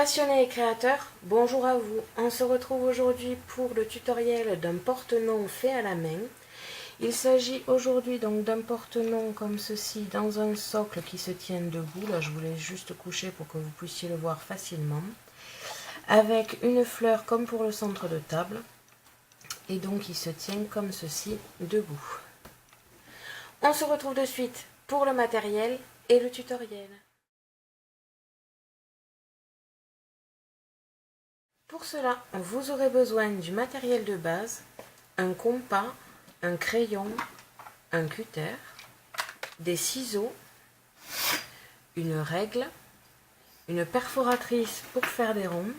Passionnés et créateurs, bonjour à vous. On se retrouve aujourd'hui pour le tutoriel d'un porte-nom fait à la main. Il s'agit aujourd'hui donc d'un porte-nom comme ceci dans un socle qui se tient debout. Là, je vous laisse juste coucher pour que vous puissiez le voir facilement. Avec une fleur comme pour le centre de table. Et donc il se tient comme ceci debout. On se retrouve de suite pour le matériel et le tutoriel. Pour cela, vous aurez besoin du matériel de base, un compas, un crayon, un cutter, des ciseaux, une règle, une perforatrice pour faire des ronds,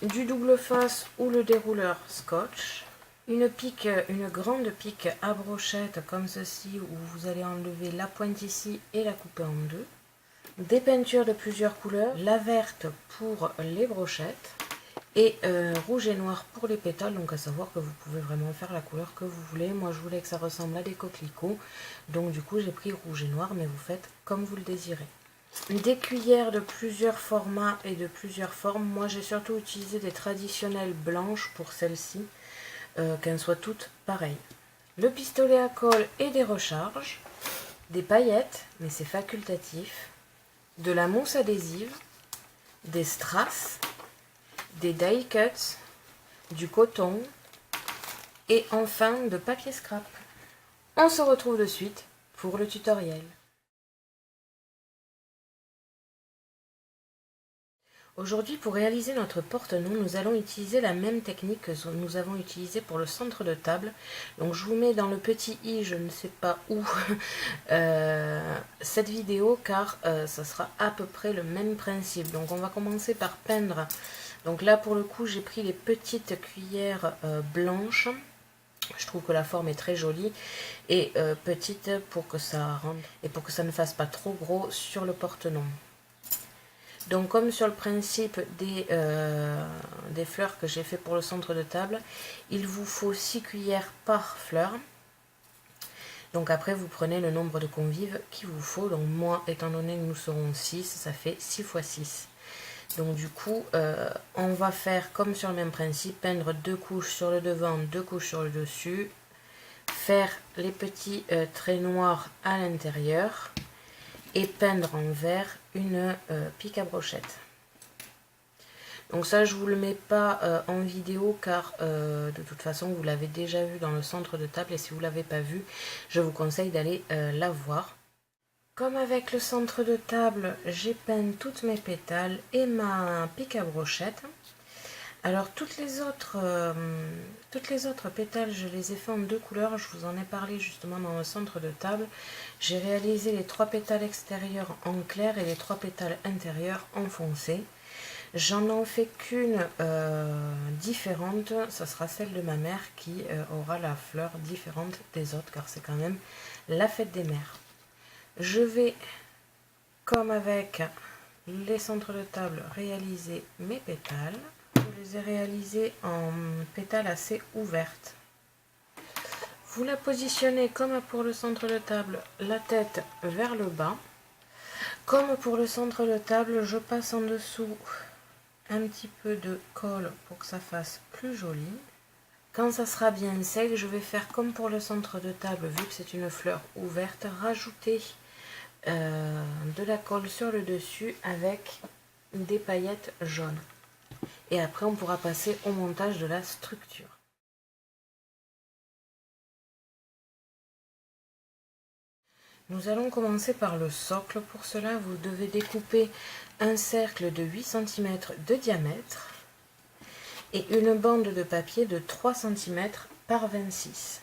du double face ou le dérouleur scotch, une pique, une grande pique à brochette comme ceci où vous allez enlever la pointe ici et la couper en deux, des peintures de plusieurs couleurs, la verte pour les brochettes et rouge et noir pour les pétales, donc à savoir que vous pouvez vraiment faire la couleur que vous voulez. Moi je voulais que ça ressemble à des coquelicots, donc du coup j'ai pris rouge et noir, mais vous faites comme vous le désirez. Des cuillères de plusieurs formats et de plusieurs formes. Moi j'ai surtout utilisé des traditionnelles blanches pour celles-ci, qu'elles soient toutes pareilles. Le pistolet à colle et des recharges, des paillettes, mais c'est facultatif, de la mousse adhésive, des strass, des die cuts, du coton et enfin de papier scrap. On se retrouve de suite pour le tutoriel. Aujourd'hui, pour réaliser notre porte-nom, nous allons utiliser la même technique que nous avons utilisée pour le centre de table. Donc je vous mets dans le petit i, je ne sais pas où, cette vidéo, car ça sera à peu près le même principe. Donc on va commencer par peindre. Donc là pour le coup j'ai pris les petites cuillères blanches. Je trouve que la forme est très jolie et petite pour que ça rentre et pour que ça ne fasse pas trop gros sur le porte-nom. Donc comme sur le principe des fleurs que j'ai fait pour le centre de table, il vous faut 6 cuillères par fleur. Donc après vous prenez le nombre de convives qu'il vous faut. Donc moi étant donné que nous serons 6, ça fait 6 x 6. Donc du coup on va faire comme sur le même principe, peindre 2 couches sur le devant, 2 couches sur le dessus, faire les petits traits noirs à l'intérieur et peindre en vert une pique à brochette. Donc ça je vous le mets pas en vidéo car de toute façon vous l'avez déjà vu dans le centre de table, et si vous ne l'avez pas vu je vous conseille d'aller la voir. Comme avec le centre de table, j'ai peint toutes mes pétales et ma pique à brochette. Alors toutes les autres pétales, je les ai fait en 2 couleurs. Je vous en ai parlé justement dans le centre de table. J'ai réalisé les 3 pétales extérieurs en clair et les 3 pétales intérieurs en foncé. J'en ai fait qu'une différente, ça sera celle de ma mère qui aura la fleur différente des autres, car c'est quand même la fête des mères. Je vais, comme avec les centres de table, réaliser mes pétales. Je les ai réalisés en pétales assez ouvertes. Vous la positionnez comme pour le centre de table, la tête vers le bas. Comme pour le centre de table, je passe en dessous un petit peu de colle pour que ça fasse plus joli. Quand ça sera bien sec, je vais faire comme pour le centre de table, vu que c'est une fleur ouverte, rajouter de la colle sur le dessus avec des paillettes jaunes. Et après on pourra passer au montage de la structure. Nous allons commencer par le socle. Pour cela vous devez découper un cercle de 8 cm de diamètre et une bande de papier de 3 cm par 26.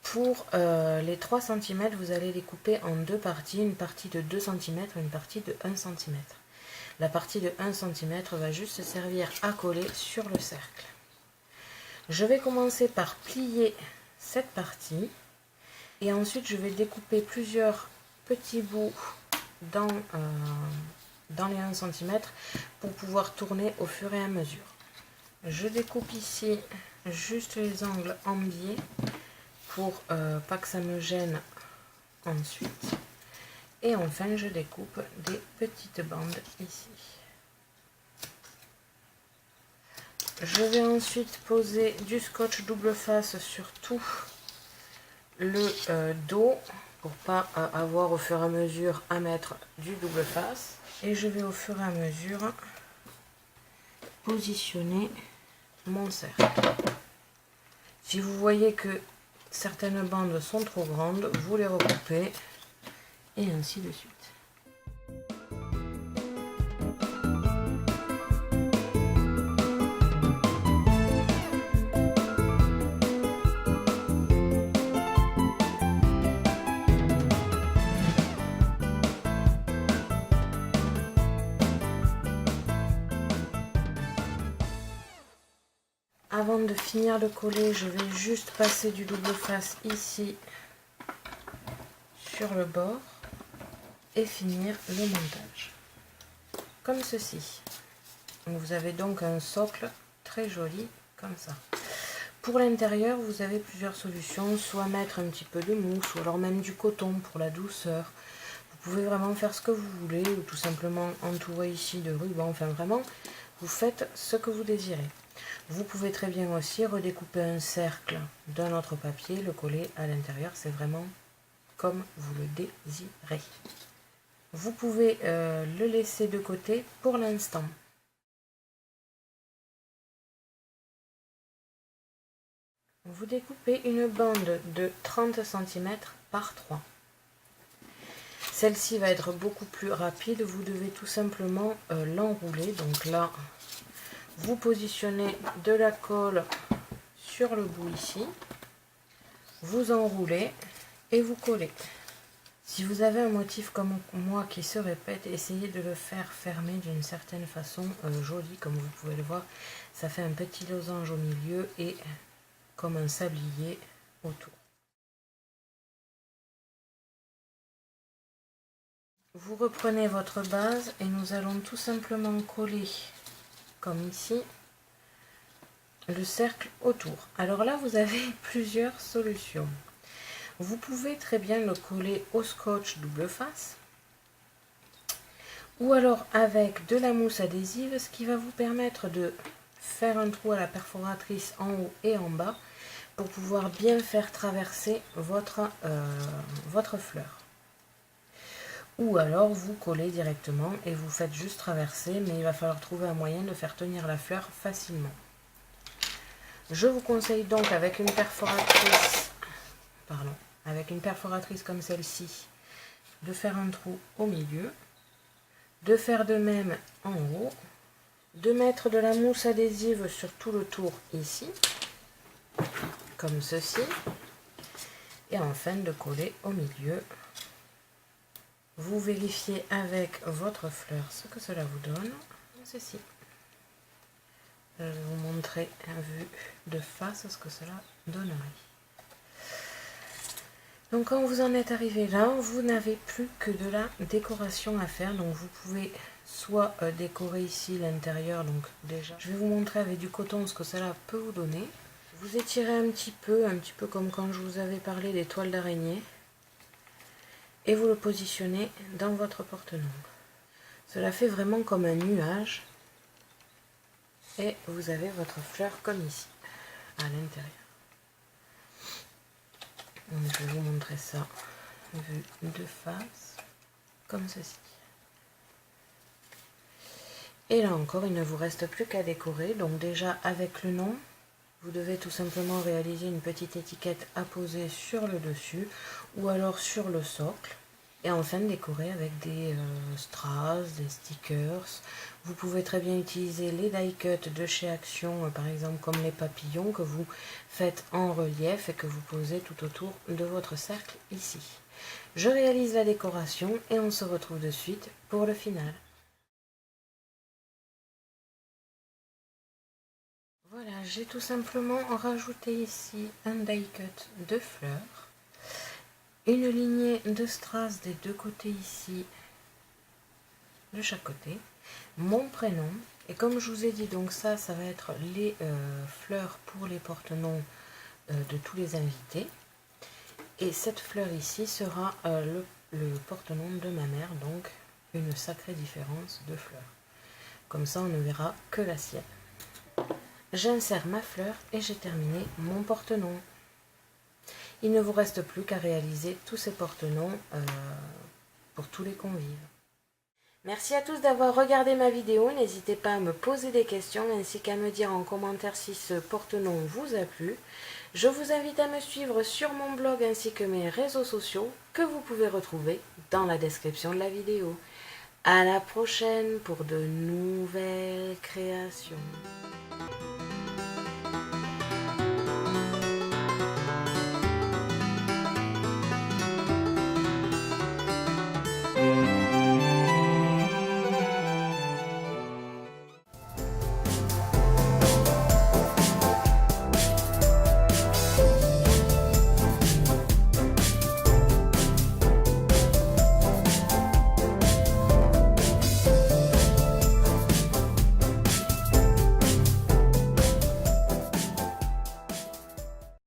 Pour les 3 cm, vous allez les couper en 2 parties, une partie de 2 cm et une partie de 1 cm. La partie de 1 cm va juste servir à coller sur le cercle. Je vais commencer par plier cette partie et ensuite je vais découper plusieurs petits bouts dans les 1 cm pour pouvoir tourner au fur et à mesure. Je découpe ici juste les angles en biais pour pas que ça me gêne ensuite. Et enfin, je découpe des petites bandes ici. Je vais ensuite poser du scotch double face sur tout le dos pour pas avoir au fur et à mesure à mettre du double face. Et je vais au fur et à mesure positionner mon cercle. Si vous voyez que certaines bandes sont trop grandes, vous les recoupez et ainsi de suite. Avant de finir de coller, je vais juste passer du double face ici sur le bord et finir le montage. Comme ceci. Vous avez donc un socle très joli comme ça. Pour l'intérieur, vous avez plusieurs solutions, soit mettre un petit peu de mousse ou alors même du coton pour la douceur. Vous pouvez vraiment faire ce que vous voulez ou tout simplement entourer ici de ruban. Enfin vraiment, vous faites ce que vous désirez. Vous pouvez très bien aussi redécouper un cercle d'un autre papier, le coller à l'intérieur, c'est vraiment comme vous le désirez. Vous pouvez le laisser de côté pour l'instant. Vous découpez une bande de 30 cm par 3. Celle-ci va être beaucoup plus rapide, vous devez tout simplement l'enrouler. Donc là, vous positionnez de la colle sur le bout ici, vous enroulez et vous collez. Si vous avez un motif comme moi qui se répète, essayez de le faire fermer d'une certaine façon joli, comme vous pouvez le voir. Ça fait un petit losange au milieu et comme un sablier autour. Vous reprenez votre base et nous allons tout simplement coller, comme ici, le cercle autour. Alors là, vous avez plusieurs solutions. Vous pouvez très bien le coller au scotch double face ou alors avec de la mousse adhésive, ce qui va vous permettre de faire un trou à la perforatrice en haut et en bas pour pouvoir bien faire traverser votre fleur. Ou alors vous collez directement et vous faites juste traverser, mais il va falloir trouver un moyen de faire tenir la fleur facilement. Je vous conseille donc avec une perforatrice comme celle-ci, de faire un trou au milieu, de faire de même en haut, de mettre de la mousse adhésive sur tout le tour ici, comme ceci, et enfin de coller au milieu. Vous vérifiez avec votre fleur ce que cela vous donne, ceci. Je vais vous montrer à vue de face ce que cela donnerait. Donc quand vous en êtes arrivé là, vous n'avez plus que de la décoration à faire. Donc vous pouvez soit décorer ici l'intérieur, donc déjà je vais vous montrer avec du coton ce que cela peut vous donner. Vous étirez un petit peu comme quand je vous avais parlé des toiles d'araignée, et vous le positionnez dans votre porte-longue. Cela fait vraiment comme un nuage, et vous avez votre fleur comme ici, à l'intérieur. Je vais vous montrer ça vu de face, comme ceci. Et là encore, il ne vous reste plus qu'à décorer. Donc déjà avec le nom, vous devez tout simplement réaliser une petite étiquette à poser sur le dessus ou alors sur le socle. Et enfin décorer avec des strass, des stickers. Vous pouvez très bien utiliser les die cuts de chez Action, par exemple comme les papillons que vous faites en relief et que vous posez tout autour de votre cercle ici. Je réalise la décoration et on se retrouve de suite pour le final. Voilà, j'ai tout simplement rajouté ici un die cut de fleurs, une lignée de strass des deux côtés ici, de chaque côté, mon prénom, et comme je vous ai dit, donc ça va être les fleurs pour les porte-noms de tous les invités, et cette fleur ici sera le le porte-nom de ma mère, donc une sacrée différence de fleurs. Comme ça, on ne verra que la sienne. J'insère ma fleur et j'ai terminé mon porte-nom. Il ne vous reste plus qu'à réaliser tous ces porte-noms pour tous les convives. Merci à tous d'avoir regardé ma vidéo. N'hésitez pas à me poser des questions ainsi qu'à me dire en commentaire si ce porte-nom vous a plu. Je vous invite à me suivre sur mon blog ainsi que mes réseaux sociaux que vous pouvez retrouver dans la description de la vidéo. À la prochaine pour de nouvelles créations.